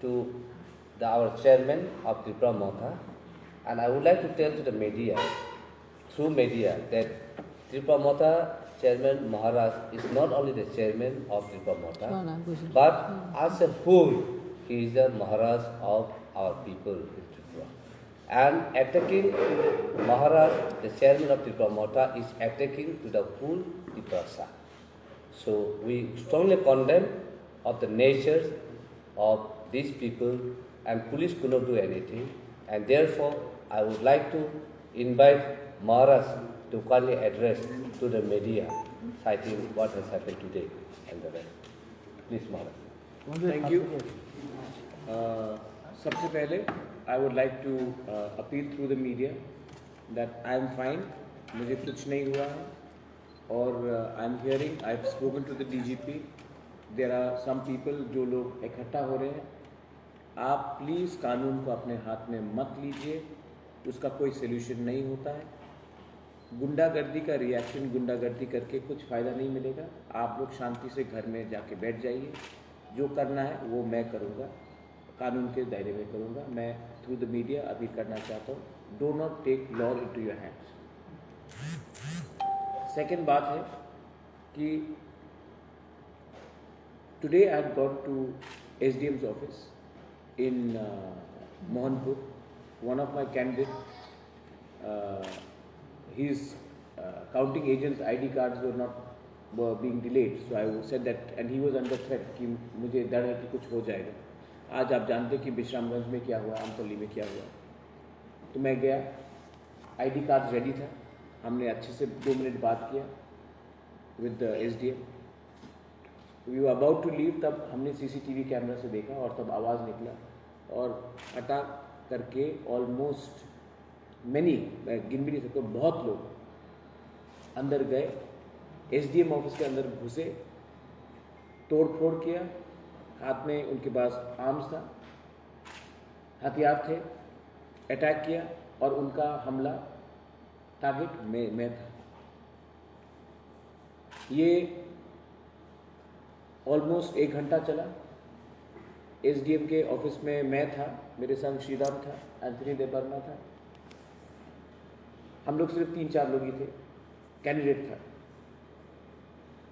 to our chairman of Tripura Motha, and I would like to tell to the media, through media, that Tripura Motha Chairman Maharaj is not only the chairman of Tripura Motha, but as a whole, he is the Maharaj of our people in Tripura. And attacking Maharaj, the chairman of Tripura Motha, is attacking to the whole Tripura. So we strongly condemn of the nature of these people, and police could not do anything. And therefore, I would like to invite Maharaj to kindly address to the media, citing what has happened today and the rest. Please, Maharaj. Thank you. सबसे पहले I would like to appeal through the media that I am fine, मुझे कुछ नहीं हुआ है, और I am hearing, I have spoken to the DGP, there are some people जो लोग इकट्ठा हो रहे हैं, आप प्लीज़ कानून को अपने हाथ में मत लीजिए, उसका कोई सलूशन नहीं होता है। गुंडागर्दी का रिएक्शन गुंडागर्दी करके कुछ फ़ायदा नहीं मिलेगा। आप लोग शांति से घर में जाके बैठ जाइए, जो करना है वो मैं करूँगा, कानून के दायरे में करूँगा। मैं थ्रू द मीडिया अभी करना चाहता हूँ, do not take law into your hands. Second बात है कि today I got to SDM's office in Mohanpur. One of my candidates, his counting agent's ID cards were being delayed. So I said that, and he was under threat कि मुझे डर है कि कुछ हो जाएगा। आज आप जानते कि विश्रामगंज में क्या हुआ, आमतौली में क्या हुआ। तो मैं गया, ID कार्ड रेडी था, हमने अच्छे से 2 मिनट बात किया with the SDM. We were about to leave, तब हमने CCTV कैमरा से देखा और तब आवाज़ निकला और अटैक करके ऑलमोस्ट मैनी, मैं गिन भी नहीं सकता, बहुत लोग अंदर गए, SDM ऑफिस के अंदर घुसे, तोड़ फोड़ किया, हाथ में उनके पास आर्म्स था, हथियार थे, अटैक किया और उनका हमला टारगेट मैं था। ये ऑलमोस्ट 1 घंटा चला। SDM के ऑफिस में मैं था, मेरे संग श्रीराम था, एंथनी देवर्मा था, हम लोग सिर्फ 3-4 लोग ही थे, कैंडिडेट था।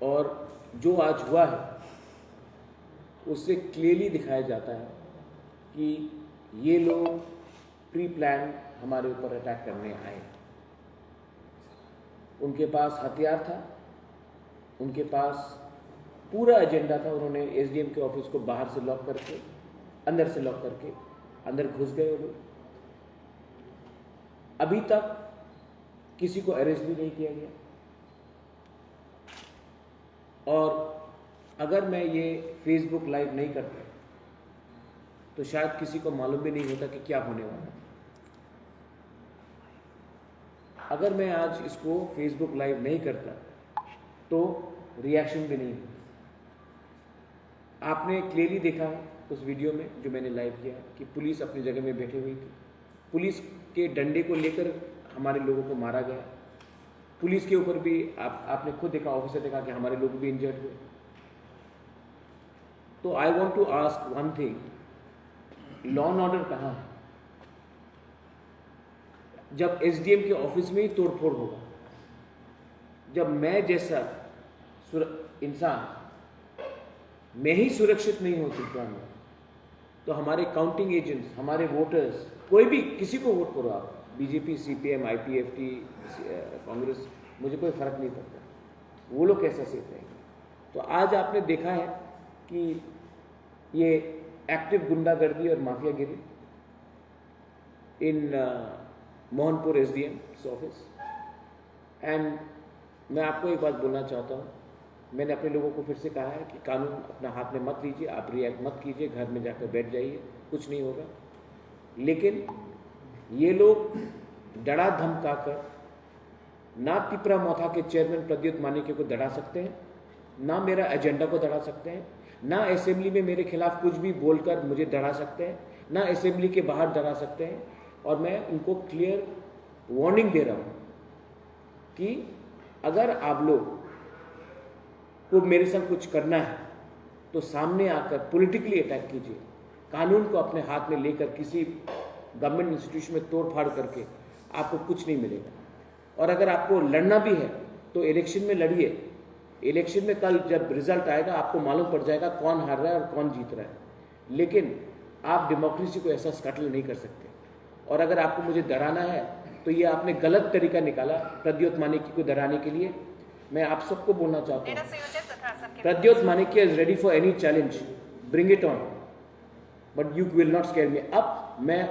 और जो आज हुआ है उससे क्लियरली दिखाया जाता है कि ये लोग प्री प्लान हमारे ऊपर अटैक करने आए। उनके पास हथियार था, उनके पास पूरा एजेंडा था। उन्होंने SDM के ऑफिस को बाहर से लॉक करके, अंदर से लॉक करके अंदर घुस गए वो लोग। अभी तक किसी को अरेस्ट भी नहीं किया गया। और अगर मैं ये फेसबुक लाइव नहीं करता तो शायद किसी को मालूम भी नहीं होता कि क्या होने वाला है। अगर मैं आज इसको फेसबुक लाइव नहीं करता तो रिएक्शन भी नहीं होता। आपने क्लियरली देखा है उस वीडियो में जो मैंने लाइव किया कि पुलिस अपनी जगह में बैठी हुई थी, पुलिस के डंडे को लेकर हमारे लोगों को मारा गया। पुलिस के ऊपर भी आपने खुद देखा, ऑफिसर देखा कि हमारे लोग भी इंजर्ड हुए। तो I want to ask one thing, law and order कहाँ है? जब SDM के ऑफिस में ही तोड़फोड़ होगा, जब मैं जैसा इंसान मैं ही सुरक्षित नहीं होती में, तो हमारे काउंटिंग एजेंट्स, हमारे वोटर्स, कोई भी किसी को वोट करो आप, BJP, CPM, IPFT, कांग्रेस, मुझे कोई फ़र्क नहीं पड़ता, वो लोग कैसा सेफ रहेंगे। तो आज आपने देखा है कि ये एक्टिव गुंडागर्दी और माफियागिरी इन मोहनपुर SDM ऑफिस। एंड मैं आपको एक बात बोलना चाहता हूँ, मैंने अपने लोगों को फिर से कहा है कि कानून अपना हाथ में मत लीजिए, आप रिएक्ट मत कीजिए, घर में जाकर बैठ जाइए, कुछ नहीं होगा। लेकिन ये लोग डरा धमका कर ना त्रिपुरा मोथा के चेयरमैन प्रद्युत मानिक्य को डरा सकते हैं, ना मेरा एजेंडा को डरा सकते हैं, ना असेंबली में मेरे खिलाफ कुछ भी बोलकर मुझे डरा सकते हैं, ना असेंबली के बाहर डरा सकते हैं। और मैं उनको क्लियर वार्निंग दे रहा हूँ कि अगर आप लोग को मेरे साथ कुछ करना है तो सामने आकर पॉलिटिकली अटैक कीजिए, कानून को अपने हाथ में लेकर किसी गवर्नमेंट इंस्टीट्यूशन में तोड़ फाड़ करके आपको कुछ नहीं मिलेगा। और अगर आपको लड़ना भी है तो इलेक्शन में लड़िए। इलेक्शन में कल जब रिजल्ट आएगा आपको मालूम पड़ जाएगा कौन हार रहा है और कौन जीत रहा है। लेकिन आप डेमोक्रेसी को ऐसा स्कटल नहीं कर सकते। और अगर आपको मुझे डराना है तो ये आपने गलत तरीका निकाला प्रद्योत मानिक्य को डराने के लिए। मैं आप सबको बोलना चाहता हूँ, Pradyot Manikya is ready for any challenge, bring it on, but you will not scare me. अब मैं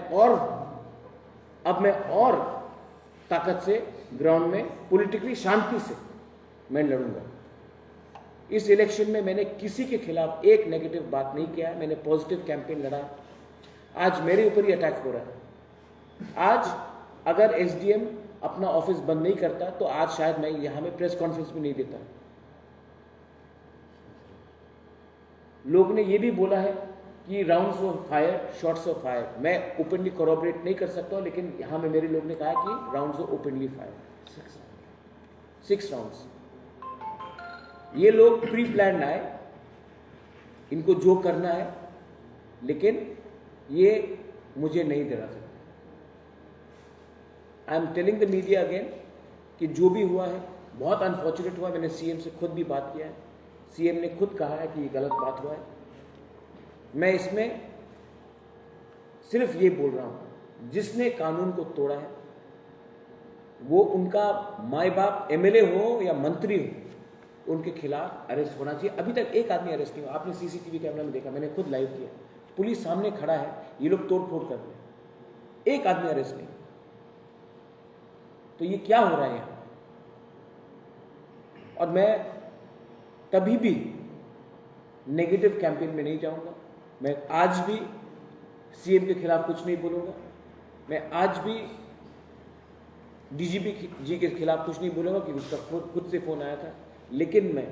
और ताकत से ग्राउंड में पॉलिटिकली शांति से मैं लड़ूंगा। इस इलेक्शन में मैंने किसी के खिलाफ एक नेगेटिव बात नहीं किया है, मैंने पॉजिटिव कैंपेन लड़ा। आज मेरे ऊपर ही अटैक हो रहा है। आज अगर एसडीएम अपना ऑफिस बंद नहीं करता तो आज शायद मैं यहां में प्रेस कॉन्फ्रेंस भी नहीं देता। लोग ने यह भी बोला है कि rounds of fire, shots of fire. मैं ओपनली कोरोबरेट नहीं कर सकता, लेकिन यहां में मेरे लोग ने कहा कि rounds of openly fire 6 rounds. ये लोग प्री प्लान आए, इनको जो करना है, लेकिन ये मुझे नहीं डरा सकते। I am telling the media again कि जो भी हुआ है बहुत अनफॉर्चुनेट हुआ। मैंने सीएम से खुद भी बात किया है, सीएम ने खुद कहा है कि ये गलत बात हुआ है। मैं इसमें सिर्फ ये बोल रहा हूं, जिसने कानून को तोड़ा है वो उनका माई बाप एमएलए हो या मंत्री हो, उनके खिलाफ अरेस्ट होना चाहिए। अभी तक एक आदमी अरेस्ट नहीं हुआ। आपने सीसीटीवी कैमरा में देखा, मैंने खुद लाइव किया, पुलिस सामने खड़ा है, ये लोग तोड़ फोड़ कर रहे हैं, एक आदमी अरेस्ट नहीं। तो ये क्या हो रहा है यहां? और मैं कभी भी नेगेटिव कैंपेन में नहीं जाऊंगा। मैं आज भी सीएम के खिलाफ कुछ नहीं बोलूंगा। मैं आज भी डीजीपी जी के खिलाफ कुछ नहीं बोलूंगा कि उसका खुद से फोन आया था। लेकिन मैं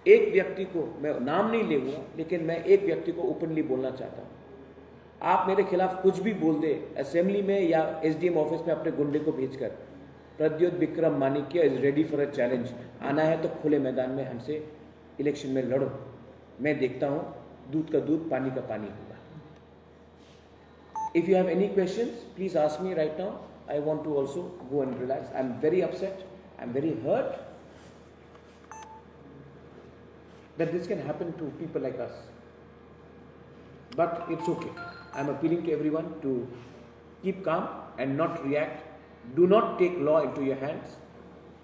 एक व्यक्ति को, मैं नाम नहीं लेऊंगा, लेकिन मैं एक व्यक्ति को ओपनली बोलना चाहता हूं। आप मेरे खिलाफ कुछ भी बोल दे असेंबली में या एसडीएम ऑफिस में अपने गुंडे को भेजकर, Pradyot Vikram Manikya is ready for a challenge. आना है तो खुले मैदान में हमसे इलेक्शन में लड़ो। मैं देखता हूं दूध का दूध, पानी का पानी होगा। If you have any questions please ask me right now. I want to also go and relax. I am very upset, I am very hurt that this can happen to people like us, but it's okay. I am appealing to everyone to keep calm and not react. Do not take law into your hands.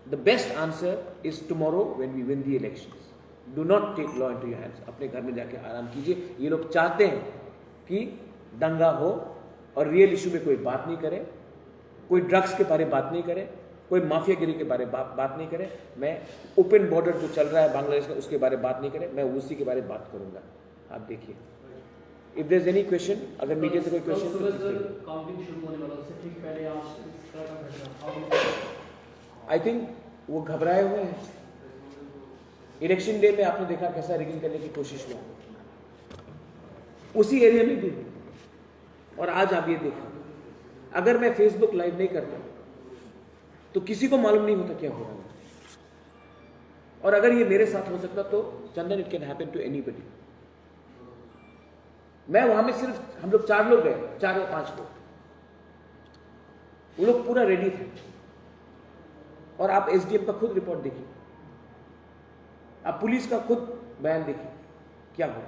The best answer is tomorrow when we win the elections. Do not take law into your hands. अपने घर में जाके आराम कीजिए। ये लोग चाहते हैं कि दंगा हो और रियल इशू में कोई बात नहीं करे, कोई ड्रग्स के बारे में बात नहीं करे, कोई माफियागिरी के बारे में बात नहीं करे। मैं ओपन बॉर्डर जो चल रहा है बांग्लादेश का उसके बारे में बात नहीं करे, मैं उसी के बारे में बात करूंगा। आप देखिए, if there is any question, अगर मीडिया से कोई क्वेश्चन आई थिंक वो घबराए हुए हैं। इलेक्शन डे में आपने देखा कैसा रिगिंग करने की कोशिश हुआ, उसी एरिया में भी। और आज आप ये देखो, अगर मैं फेसबुक लाइव नहीं करता तो किसी को मालूम नहीं होता क्या हो रहा है। और अगर ये मेरे साथ हो सकता तो Chandan, it can happen to anybody. मैं वहां में सिर्फ हम लोग 4 लोग गए, 4 या 5 लोग, वो लोग पूरा रेडी थे। और आप एसडीएम का खुद रिपोर्ट देखिए, आप पुलिस का खुद बयान देखिए क्या हुआ।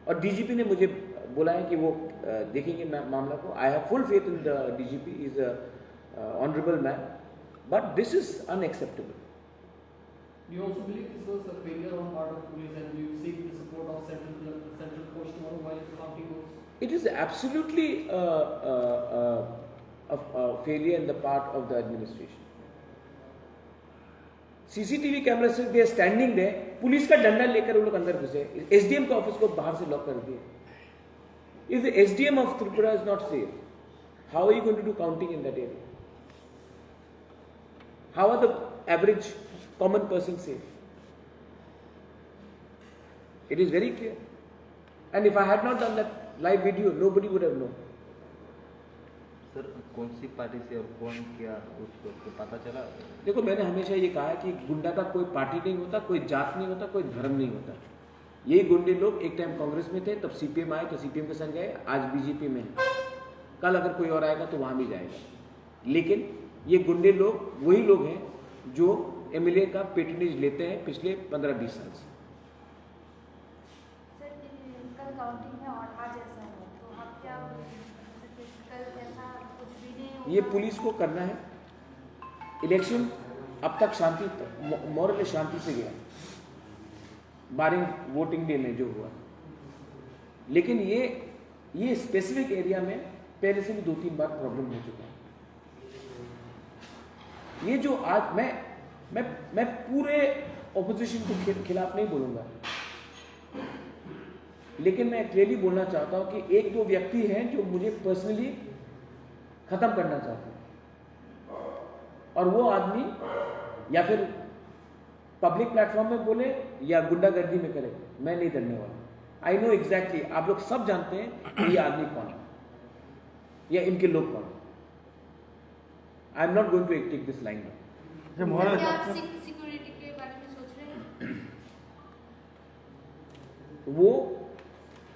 और डीजीपी ने मुझे बोला है कि वो देखेंगे मामला को। I have full faith in the DGP, is a honourable man, but this is unacceptable. Do you also believe this was a failure on part of police and you seek the support of central force tomorrow while counting votes? It is absolutely a failure in the part of the administration. CCTV camera से they are standing there, police का डंडा लेकर वो लोग अंदर घुसे, SDM का office को बाहर से लॉक कर दिए। If the SDM of Tripura is not safe, how are you going to do counting in that area? How are the average common person safe? It is very clear. And if I had not done that live video, nobody would have known. Sir, कौन सी party से और कौन क्या उसको पता चला? देखो, मैंने हमेशा ये कहा है कि गुंडा का कोई पार्टी नहीं होता, कोई जात नहीं होता, कोई धर्म नहीं होता। यही गुंडे लोग एक टाइम कांग्रेस में थे, तब सीपीएम आए तो सीपीएम के संग गए, आज बीजेपी में है। कल अगर कोई और आएगा तो वहां भी जाएगा। लेकिन ये गुंडे लोग वही लोग हैं जो एमएलए का पेट्रनेज लेते हैं पिछले 15-20 साल से। सर कल काउंटिंग है और आज ऐसा है, तो आप क्या कल ऐसा कुछ भी नहीं होगा? ये पुलिस को करना है। इलेक्शन अब तक शांति मॉरल शांति से गया, बारिंग वोटिंग डे में जो हुआ। लेकिन ये स्पेसिफिक एरिया में पहले से भी 2-3 बार प्रॉब्लम हो चुका है। ये जो आज मैं पूरे ऑपोजिशन के खिलाफ नहीं बोलूंगा, लेकिन मैं क्लियरली बोलना चाहता हूं कि 1-2 व्यक्ति हैं जो मुझे पर्सनली खत्म करना चाहते हैं, और वो आदमी या फिर पब्लिक प्लेटफॉर्म में बोले या गुंडागर्दी में करे, मैं नहीं डरने वाला। आई नो एग्जैक्टली, आप लोग सब जानते हैं कि ये आदमी कौन है या इनके लोग कौन है। I am not going to take this line. क्या आप सिक्योरिटी के बारे में सोच रहे हैं? वो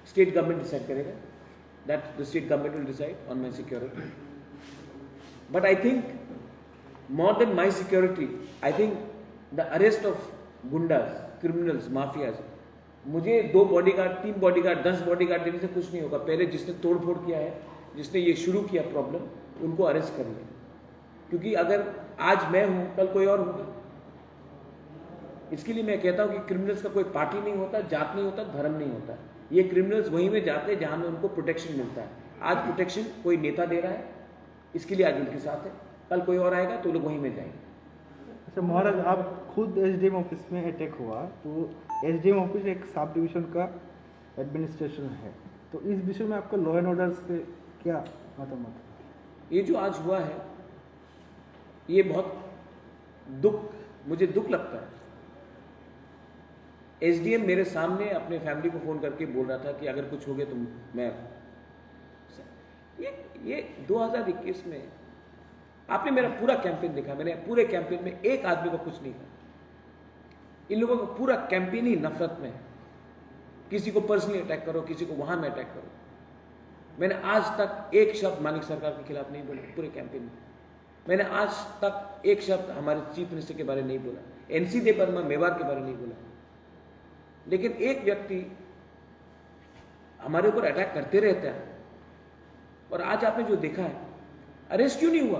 स्टेट गवर्नमेंट डिसाइड करेगा, that the state government will decide on my security. But I think more than my security, I think the arrest of गुंडास, criminals, mafias, मुझे 2 बॉडीगार्ड, 3 बॉडीगार्ड, 10 बॉडीगार्ड देने से कुछ नहीं होगा। पहले जिसने तोड़फोड़ किया है, जिसने ये शुरू किया प्रॉब्लम, उनको अरेस्ट कर लिया। क्योंकि अगर आज मैं हूं, कल कोई और होगा। इसके लिए मैं कहता हूं कि क्रिमिनल्स का कोई पार्टी नहीं होता, जात नहीं होता, धर्म नहीं होता। ये क्रिमिनल्स वहीं में जाते हैं जहां में उनको प्रोटेक्शन मिलता है। आज प्रोटेक्शन कोई नेता दे रहा है, इसके लिए आज उनके साथ है। कल कोई और आएगा तो लोग वहीं में जाएंगे। अच्छा महाराज, आप खुद एसडीएम ऑफिस में अटैक हुआ, तो एसडीएम ऑफिस एक सब डिवीजन का एडमिनिस्ट्रेशन है, तो इस विषय में आपका लॉ एंड ऑर्डर से क्या मत? ये जो आज हुआ है, ये बहुत मुझे दुख लगता है। एसडीएम मेरे सामने अपने फैमिली को फोन करके बोल रहा था कि अगर कुछ हो गया तो मैं ये 2021 में आपने मेरा पूरा कैंपेन देखा। मैंने पूरे कैंपेन में एक आदमी को कुछ नहीं कहा। इन लोगों का पूरा कैंपेन ही नफरत में है। किसी को पर्सनली अटैक करो, किसी को वहां में अटैक करो। मैंने आज तक एक शब्द मानिक सरकार के खिलाफ नहीं बोला पूरे कैंपेन में। मैंने आज तक एक शब्द हमारे चीफ मिनिस्टर के बारे में नहीं बोला, एनसी देवबर्मा मेवाड़ के बारे में नहीं बोला। लेकिन एक व्यक्ति हमारे ऊपर अटैक करते रहता है। और आज आपने जो देखा है, अरेस्ट क्यों नहीं हुआ?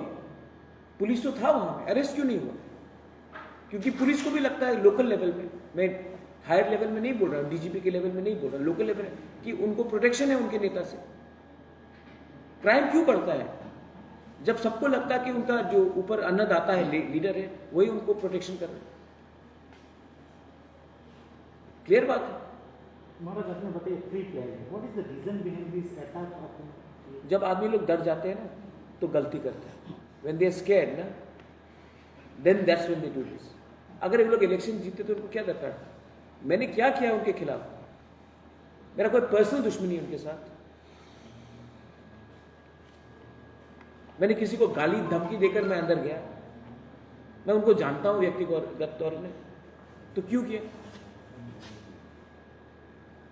पुलिस तो था वहां में, अरेस्ट क्यों नहीं हुआ? क्योंकि पुलिस को भी लगता है लोकल लेवल पे, मैं हायर लेवल में नहीं बोल रहा हूं, डीजीपी के लेवल में नहीं बोल रहा हूं, लोकल लेवल कि उनको प्रोटेक्शन है उनके नेता से। क्राइम क्यों बढ़ता है? जब सबको लगता है कि उनका जो ऊपर अन्नदाता है, लीडर है, वही उनको प्रोटेक्शन कर रहे हैं। क्लियर बात है। महाराज आपने बताइए फ्री क्या है, what is the reason behind this attack? जब आदमी लोग डर जाते हैं ना तो गलती करते हैं। When they are scared ना, then that's when they do this. अगर ये लोग इलेक्शन जीते तो उनको क्या दरकार है? मैंने क्या किया उनके खिलाफ? मेरा कोई पर्सनल दुश्मनी है उनके साथ। मैंने किसी को गाली धमकी देकर मैं अंदर गया? मैं उनको जानता हूं व्यक्तिगत तौर में, तो क्यों किया?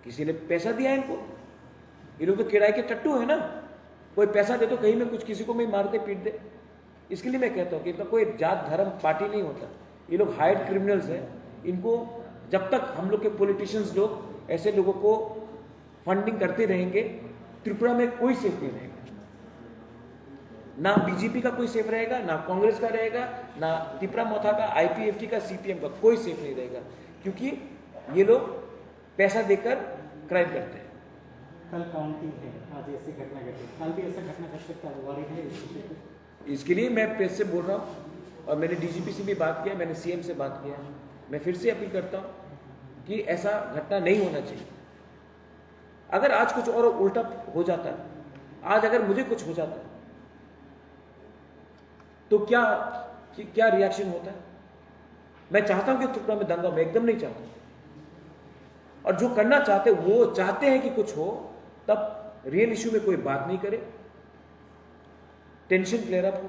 किसी ने पैसा दिया इनको? ये लोग तो किराए के टट्टू है ना। कोई पैसा दे तो कहीं में कुछ किसी को मैं मार दे, पीट दे। इसके लिए मैं कहता हूं कि इनका कोई जात धर्म पार्टी नहीं होता। ये लोग हायर्ड क्रिमिनल्स हैं। इनको जब तक हम लोग के पॉलिटिशियंस लोग ऐसे लोगों को फंडिंग करते रहेंगे, त्रिपुरा में कोई सेफ नहीं रहेगा। ना बीजेपी का कोई सेफ रहेगा, ना कांग्रेस का रहेगा, ना तिपरा मोथा का, आईपीएफटी का, सीपीएम का, कोई सेफ नहीं रहेगा। क्योंकि ये लोग पैसा देकर क्राइम करते हैं। कल काउंटिंग है, आज ऐसी घटना घटी, कल भी ऐसा घटना घट सकता है, वारी है इसके लिए मैं प्रेस से बोल रहा हूँ और मैंने डीजीपी से भी बात किया, मैंने सीएम से बात किया। मैं फिर से अपील करता हूँ कि ऐसा घटना नहीं होना चाहिए। अगर आज कुछ और उल्टा हो जाता है, आज अगर मुझे कुछ हो जाता है तो क्या रिएक्शन होता है? मैं चाहता हूं कि त्रिपुरा में दंगा हो, मैं एकदम नहीं चाहता। और जो करना चाहते वो चाहते हैं कि कुछ हो, तब रियल इश्यू में कोई बात नहीं करे, टेंशन फ्लेयर अप हो।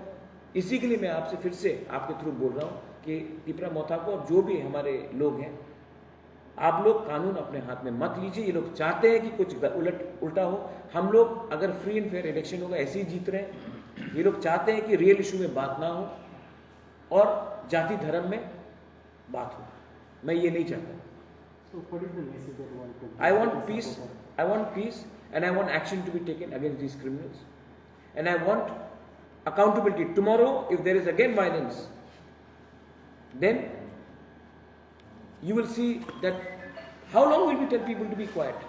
इसी के लिए मैं आपसे फिर से आपके थ्रू बोल रहा हूं कि तिपरा मोथा को और जो भी हमारे लोग हैं आप लोग कानून अपने हाथ में मत लीजिए। ये लोग चाहते हैं कि कुछ उल्टा हो। हम लोग अगर फ्री एंड फेयर इलेक्शन होगा ऐसे ही जीत रहे हैं। ये लोग चाहते हैं कि रियल इशू में बात ना हो और जाति धर्म में बात हो। मैं ये नहीं चाहता। So what is the message that you want to? I want peace and I want action to be taken against these criminals, and I want accountability. Tomorrow if there is again violence, then you will see that how long will we tell people to be quiet?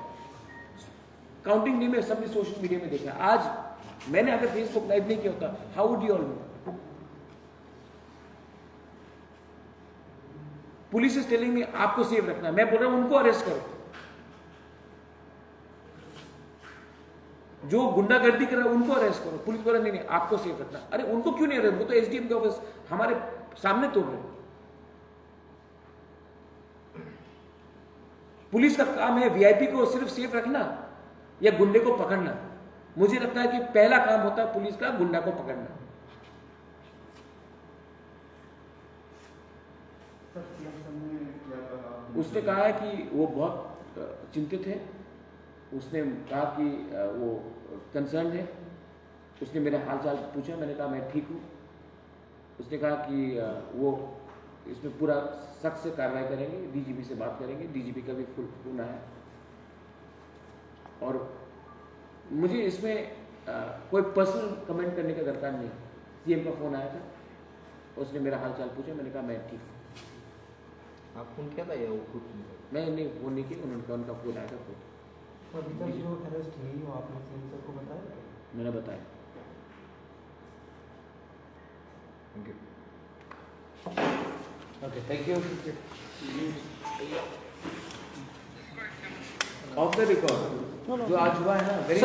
Counting day में सबने social media में देखा। आज मैंने अगर Facebook live नहीं किया होता, how would you all know? Police is telling me आपको सेफ रखना है। मैं बोल रहा हूं उनको अरेस्ट करो जो गुंडागर्दी कर रहा है, उनको अरेस्ट करो। पुलिस बोला नहीं आपको सेफ रखना। अरे उनको क्यों नहीं अरेस्ट? वो तो एसडीएम के ऑफिस हमारे सामने तोड़ रहे। पुलिस का काम है वीआईपी को सिर्फ सेफ रखना या गुंडे को पकड़ना? मुझे लगता है कि पहला काम होता है पुलिस का गुंडा को पकड़ना। उसने कहा है कि वो बहुत चिंतित है। उसने कहा कि वो कंसर्न है। उसने मेरा हालचाल पूछा, मैंने कहा मैं ठीक हूँ। उसने कहा कि वो इसमें पूरा सख्त से कार्रवाई करेंगे, डीजीपी से बात करेंगे। डीजीपी का भी फोन आया और मुझे इसमें कोई पर्सनल कमेंट करने का दरकार नहीं। सीएम का फोन आया था, उसने मेरा हालचाल पूछा, मैंने कहा मैं ठीक हूँ। आप फोन किया था या वो खुद? मैं नहीं फोन नहीं किया, उनका फोन आया था खुद। अभी तक जो अरेस्ट हुई हो आपने सीएम सर को बताया? मैंने बताया। Okay, thank you. Of the record जो आज हुआ है ना, वेरी